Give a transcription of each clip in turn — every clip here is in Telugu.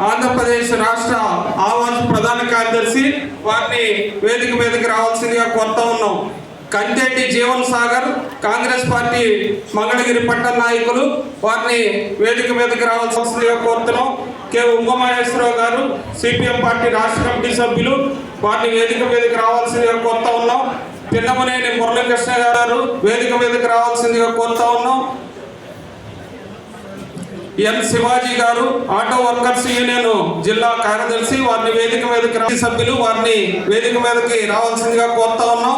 ఆంధ్రప్రదేశ్ రాష్ట్ర ఆవాజ్ ప్రధాన కార్యదర్శి వారిని వేదిక మీదకి రావాల్సిందిగా కోరుతా ఉన్నాం. కంటెంటి జీవన్ సాగర్ కాంగ్రెస్ పార్టీ మంగళగిరి పట్టణ నాయకులు వారిని వేదిక మీదకి రావాల్సిందిగా కోరుతున్నాం. కె ఉమామహేశ్వరరావు గారు సిపిఎం పార్టీ రాష్ట్ర కమిటీ సభ్యులు వారిని వేదిక మీదకి రావాల్సిందిగా కోరుతా ఉన్నాం. పిన్నమనేని మురళీకృష్ణ గారు వేదిక మీదకి రావాల్సిందిగా కోరుతా ఉన్నాం. ఎన్ శివాజీ గారు ఆటో వర్కర్స్ యూనియన్ జిల్లా కార్యదర్శి వారిని వేదిక మీదకి సభ్యులు వారిని వేదిక మీదకి రావాల్సిందిగా కోరుతా ఉన్నాం.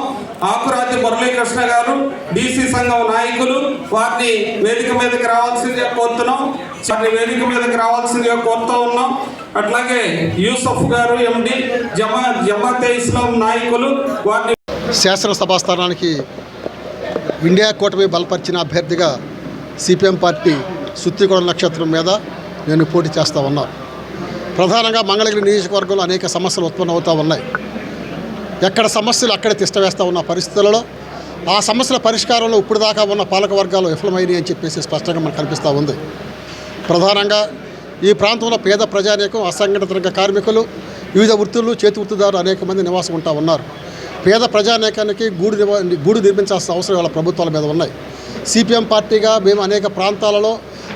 ఆకురాతి మురళీకృష్ణ గారు డిసి సంఘం నాయకులు వారిని వేదిక మీదకి రావాల్సిందిగా కోరుతున్నాం. వారిని వేదిక మీదకి రావాల్సిందిగా కోరుతా ఉన్నాం. అట్లాగే యూసఫ్ గారు ఎండి జమాతే ఇస్లాం నాయకులు వారిని శాసనసభా స్థానానికి ఇండియా కూటమి బలపరిచిన అభ్యర్థిగా సిపిఎం పార్టీ సుత్తికొండ నక్షత్రం మీద నేను పోటీ చేస్తూ ఉన్నాను. ప్రధానంగా మంగళగిరి నియోజకవర్గంలో అనేక సమస్యలు ఉత్పన్నమవుతూ ఉన్నాయి. ఎక్కడ సమస్యలు అక్కడే తిష్టవేస్తూ ఉన్న పరిస్థితులలో ఆ సమస్యల పరిష్కారంలో ఇప్పుడు దాకా ఉన్న పాలక వర్గాలు విఫలమైనవి అని చెప్పేసి స్పష్టంగా మనకు కనిపిస్తూ ఉంది. ప్రధానంగా ఈ ప్రాంతంలో పేద ప్రజానీకం, అసంఘటిత రంగ కార్మికులు, వివిధ వృత్తులు, చేతి వృత్తిదారులు అనేక మంది నివాసం ఉంటా ఉన్నారు. పేద ప్రజానీకానికి గూడు నిర్మించాల్సిన అవసరం వాళ్ళ ప్రభుత్వాల మీద ఉన్నాయి. సిపిఎం పార్టీగా మేము అనేక ప్రాంతాలలో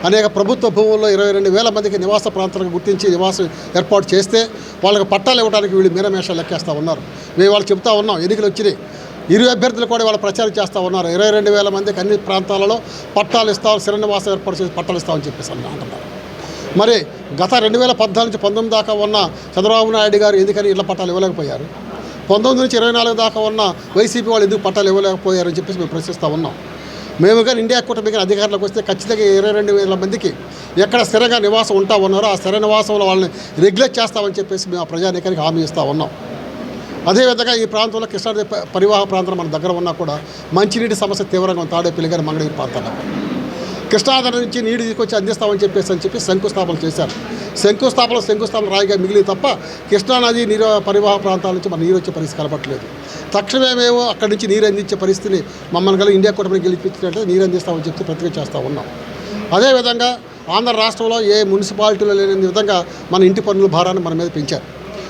అనేక ప్రభుత్వ భూముల్లో 22,000 మందికి నివాస ప్రాంతాలకు గుర్తించి నివాసం ఏర్పాటు చేస్తే వాళ్ళకి పట్టాలు ఇవ్వడానికి వీళ్ళు మీనమేషాలు లెక్కేస్తూ ఉన్నారు. మేము వాళ్ళు చెప్తా ఉన్నాం, ఎన్నికలు వచ్చినాయి, 20 అభ్యర్థులు కూడా వాళ్ళు ప్రచారం చేస్తూ ఉన్నారు. 22,000 మందికి అన్ని ప్రాంతాలలో పట్టాలు ఇస్తాం, స్థిర నివాసం ఏర్పాటు చేసి పట్టాలు ఇస్తామని చెప్పేసి అంటున్నారు. మరి గత 2014 నుంచి 19 దాకా ఉన్న చంద్రబాబు నాయుడు గారు ఎందుకని ఇళ్ల పట్టాలు ఇవ్వలేకపోయారు? 19 నుంచి 24 దాకా ఉన్న వైసీపీ వాళ్ళు ఎందుకు పట్టాలు ఇవ్వలేకపోయారని చెప్పేసి మేము ప్రశ్నిస్తూ ఉన్నాం. మేము కానీ ఇండియా కూటమి కానీ అధికారంలోకి వస్తే ఖచ్చితంగా 22,000 మందికి ఎక్కడ స్థిరంగా నివాసం ఉంటా ఉన్నారో ఆ స్థిర నివాసంలో వాళ్ళని రెగ్యులేట్ చేస్తామని చెప్పేసి మేము ఆ ప్రజానీకానికి హామీ ఇస్తూ ఉన్నాం. అదేవిధంగా ఈ ప్రాంతంలో కృష్ణానది పరివాహ ప్రాంతం మన దగ్గర ఉన్నా కూడా మంచినీటి సమస్య తీవ్రంగా తాడేపల్లి గారి మంగళగిరి ప్రాంతాల్లో కృష్ణానది నుంచి నీరు తీసుకొచ్చి అందిస్తామని చెప్పి శంకుస్థాపన చేశారు. శంకుస్థాపన రాయిగా మిగిలి తప్ప కృష్ణానది నీరు పరివాహ ప్రాంతాల నుంచి మన నీరు వచ్చే పరిస్థితి కనపట్లేదు. తక్షణమే మేము అక్కడి నుంచి నీరు అందించే పరిస్థితిని మమ్మల్ని కలిగి ఇండియా కూటమిని గెలిపించినట్టు నీరు అందిస్తామని చెప్పి ప్రతిజ్ఞ చేస్తూ ఉన్నాం. అదేవిధంగా ఆంధ్ర రాష్ట్రంలో ఏ మున్సిపాలిటీలో లేని విధంగా మన ఇంటి పన్నుల భారాన్ని మన మీద పెంచారు.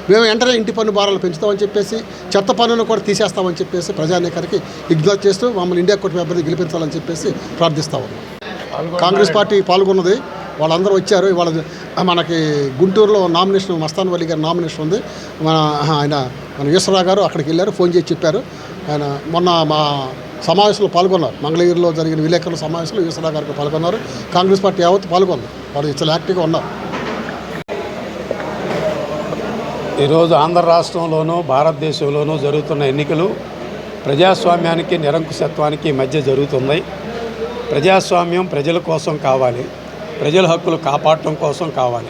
మేము వెంటనే ఇంటి పన్ను భారాలు పెంచుతామని చెప్పేసి చెత్త పన్నును కూడా తీసేస్తామని చెప్పేసి ప్రజానీకానికి ఇగ్నోర్ చేస్తూ మమ్మల్ని ఇండియా కూటమి అభ్యర్థి గెలిపించాలని చెప్పేసి ప్రార్థిస్తూ ఉన్నాం. కాంగ్రెస్ పార్టీ పాల్గొన్నది, వాళ్ళందరూ వచ్చారు. ఇవాళ మనకి గుంటూరులో నామినేషన్ మస్తాన్ వలి గారి నామినేషన్ ఉంది. మన ఈశ్వరరావు గారు అక్కడికి వెళ్ళారు, ఫోన్ చేసి చెప్పారు. ఆయన మొన్న మా సమావేశంలో పాల్గొన్నారు. మంగళగిరిలో జరిగిన విలేకరుల సమావేశంలో ఈశ్వరరావు గారికి పాల్గొన్నారు. కాంగ్రెస్ పార్టీ యావత్తు పాల్గొంది. వాళ్ళు చాలా యాక్టివ్గా ఉన్నారు. ఈరోజు ఆంధ్ర రాష్ట్రంలోనూ భారతదేశంలోనూ జరుగుతున్న ఎన్నికలు ప్రజాస్వామ్యానికి నిరంకుశత్వానికి మధ్య జరుగుతున్నాయి. ప్రజాస్వామ్యం ప్రజల కోసం కావాలి, ప్రజల హక్కులు కాపాడటం కోసం కావాలి.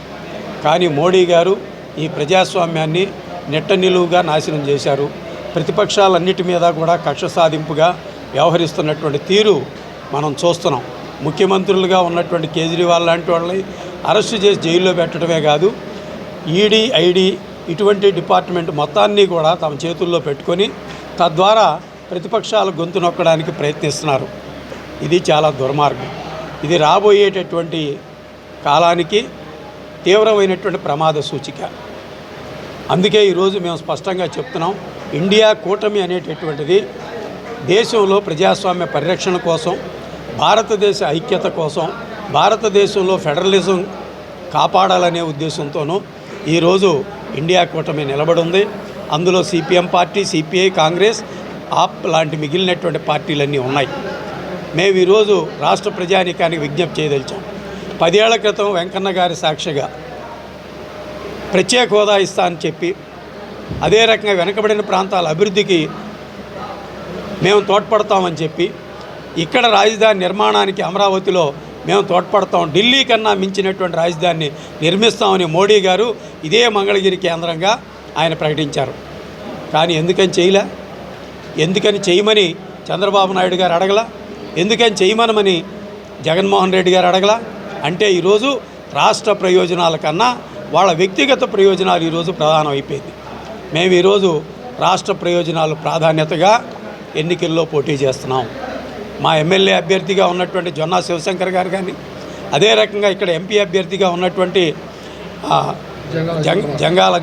కానీ మోడీ గారు ఈ ప్రజాస్వామ్యాన్ని నెట్ట నిలువుగా నాశనం చేశారు. ప్రతిపక్షాలన్నిటి మీద కూడా కక్ష సాధింపుగా వ్యవహరిస్తున్నటువంటి తీరు మనం చూస్తున్నాం. ముఖ్యమంత్రులుగా ఉన్నటువంటి కేజ్రీవాల్ లాంటి వాళ్ళని అరెస్టు చేసి జైల్లో పెట్టడమే కాదు, ఈడీ, ఐడి ఇటువంటి డిపార్ట్మెంట్ మొత్తాన్ని కూడా తమ చేతుల్లో పెట్టుకొని తద్వారా ప్రతిపక్షాల గొంతు నొక్కడానికి ప్రయత్నిస్తున్నారు. ఇది చాలా దుర్మార్గం. ఇది రాబోయేటటువంటి కాలానికి తీవ్రమైనటువంటి ప్రమాద సూచిక. అందుకే ఈరోజు మేము స్పష్టంగా చెప్తున్నాం, ఇండియా కూటమి అనేటటువంటిది దేశంలో ప్రజాస్వామ్య పరిరక్షణ కోసం, భారతదేశ ఐక్యత కోసం, భారతదేశంలో ఫెడరలిజం కాపాడాలనే ఉద్దేశంతోనూ ఈరోజు ఇండియా కూటమి నిలబడింది. అందులో సిపిఎం పార్టీ, సిపిఐ, కాంగ్రెస్, ఆప్ లాంటి మిగిలినటువంటి పార్టీలన్నీ ఉన్నాయి. మేము ఈరోజు రాష్ట్ర ప్రజానీకానికి విజ్ఞప్తి చేయదలిచాం. 10 ఏళ్ల క్రితం వెంకన్న గారి సాక్షిగా ప్రత్యేక హోదా ఇస్తా అని చెప్పి, అదే రకంగా వెనకబడిన ప్రాంతాల అభివృద్ధికి మేము తోడ్పడతామని చెప్పి, ఇక్కడ రాజధాని నిర్మాణానికి అమరావతిలో మేము తోడ్పడతాం, ఢిల్లీ కన్నా మించినటువంటి రాజధానిని నిర్మిస్తామని మోడీ గారు ఇదే మంగళగిరి కేంద్రంగా ఆయన ప్రకటించారు. కానీ ఎందుకని చేయలే? ఎందుకని చేయమని చంద్రబాబు నాయుడు గారు అడగలా? ఎందుకని చేయమనమని జగన్మోహన్ రెడ్డి గారు అడగలా? అంటే ఈరోజు రాష్ట్ర ప్రయోజనాల కన్నా వాళ్ళ వ్యక్తిగత ప్రయోజనాలు ఈరోజు ప్రధానం అయిపోయింది. మేము ఈరోజు రాష్ట్ర ప్రయోజనాలు ప్రాధాన్యతగా ఎన్నికల్లో పోటీ చేస్తున్నాం. మా ఎమ్మెల్యే అభ్యర్థిగా ఉన్నటువంటి జొన్నా శివశంకర్ గారు కానీ, అదే రకంగా ఇక్కడ ఎంపీ అభ్యర్థిగా ఉన్నటువంటి జంగాల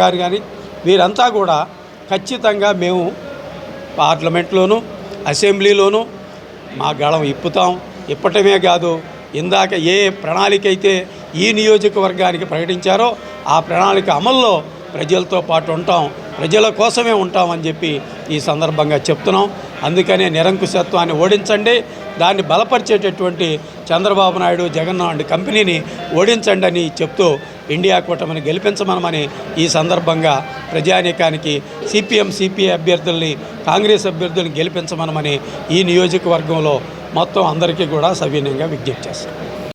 గారు కానీ, వీరంతా కూడా ఖచ్చితంగా మేము పార్లమెంట్లోనూ అసెంబ్లీలోనూ మా గళం ఇప్పుతాం. ఇప్పటమే కాదు, ఇందాక ఏ ప్రణాళిక అయితే ఈ నియోజకవర్గానికి ప్రకటించారో ఆ ప్రణాళిక అమల్లో ప్రజలతో పాటు ఉంటాం, ప్రజల కోసమే ఉంటామని చెప్పి ఈ సందర్భంగా చెప్తున్నాం. అందుకనే నిరంకుశత్వాన్ని ఓడించండి, దాన్ని బలపరిచేటటువంటి చంద్రబాబు నాయుడు, జగన్మోహన్ కంపెనీని ఓడించండి అని చెప్తూ ఇండియా కూటమిని గెలిపించమనమని ఈ సందర్భంగా ప్రజానీకానికి సిపిఎం, సిపిఐ అభ్యర్థుల్ని, కాంగ్రెస్ అభ్యర్థుల్ని గెలిపించమనమని ఈ నియోజకవర్గంలో మొత్తం అందరికీ కూడా సవినయంగా విజ్ఞప్తి చేస్తాం.